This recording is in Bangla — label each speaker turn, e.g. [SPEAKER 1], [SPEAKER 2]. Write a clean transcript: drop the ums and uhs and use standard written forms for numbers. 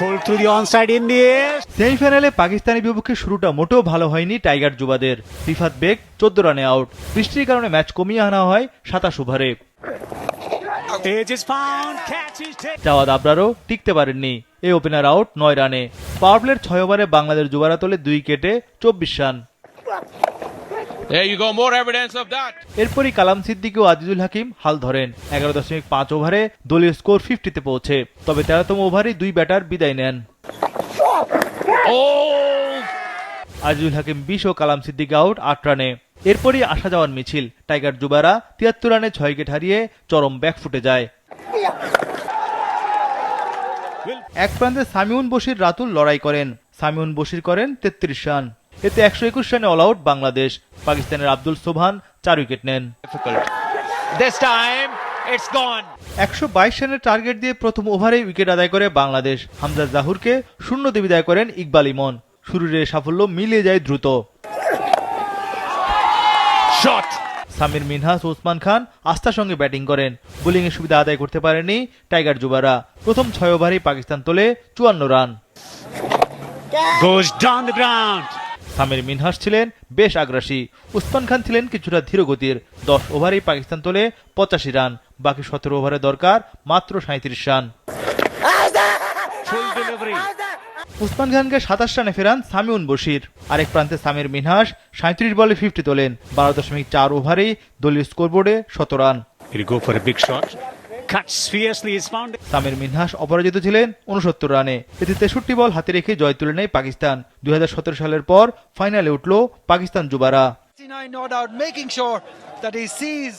[SPEAKER 1] Pulled through the onside in the air.
[SPEAKER 2] সেমিফাইনালে পাকিস্তানের বিপক্ষে শুরুটা মোটেও ভালো হয়নি টাইগার যুবাদের। রিফাত বেগ 14 রানে আউট। বৃষ্টির কারণে ম্যাচ কমিয়ে আনা হয় 27 ওভারে।
[SPEAKER 1] Edge is found. Catch is taken.
[SPEAKER 2] Jawad আবরারও টিকতে পারেননি। এই ওপেনার আউট 9 রানে। পাওয়ার প্লের 6 ওভারে বাংলাদেশ যুবারা তোলে 2 উইকেটে 24 run.
[SPEAKER 3] There you go, more evidence of that.
[SPEAKER 2] এরপরই কালাম সিদ্দিকী ও আজিজুল হাকিম হাল ধরেন। 11.5 ওভারে দলীয় স্কোর 50-তে পৌঁছে। তবে 13তম ওভারে 2 ব্যাটার বিদায় নেন।
[SPEAKER 3] Oh!
[SPEAKER 2] আজিজুল হাকিম 20 ও কালাম সিদ্দিকী আউট 8 রানে। এরপরই আসা যাওয়ার মিছিল। টাইগার যুবারা 73 রানে 6 উইকেট হারিয়ে চরম ব্যাকফুটে যায়। এক প্রান্তে সামিউন বশির রাতুল লড়াই করেন। সামিউন বশির করেন 33 রান। এতে 121 রানে অল আউট বাংলাদেশ। পাকিস্তানের আব্দুল সোবহান 4 উইকেট নেন।
[SPEAKER 1] This time it's gone.
[SPEAKER 2] 122 রানের টার্গেট দিয়ে প্রথম ওভারে উইকেট আদায় করে বাংলাদেশ। হামজা জাহুরকে শূন্যতে বিদায় করেন ইকবাল ইমন। শুরুর সাফল্য মিলিয়ে যায় দ্রুত।
[SPEAKER 1] Shot.
[SPEAKER 2] সামির মিনহাস ও ওসমান খান আস্থার সঙ্গে ব্যাটিং করেন। বোলিংয়ের সুবিধা আদায় করতে পারেনি টাইগার যুবারা। প্রথম 6 ওভারেই পাকিস্তান তোলে 54 run.
[SPEAKER 1] Goes down the ground.
[SPEAKER 2] Samir Minhas ছিলেন বেশ আগ্রাসী। ওসমান খান ছিলেন কিছুটা ধীরগতির। 10 ওভারেই পাকিস্তান তোলে 85 রান। বাকি 17 ওভারে দরকার মাত্র 37 রান।
[SPEAKER 1] Full delivery.
[SPEAKER 2] ওসমান খানকে 27 রানে ফেরান সামিউন বশির। আরেক প্রান্তে সামির মিনহাস 37 বলে 50 তোলেন। 12.4 ওভারেই দলীয় স্কোরবোর্ডে 100 run.
[SPEAKER 1] He'll go for a big shot. Cuts fiercely is found.
[SPEAKER 2] Samir Minhas অপরাজিত ছিলেন 69 রানে। এতে 63 বল হাতে রেখে জয় তুলে নেয় পাকিস্তান। 2017 সালের পর ফাইনালে উঠল Pakistan যুবারা।
[SPEAKER 4] 69 not out, making sure that he sees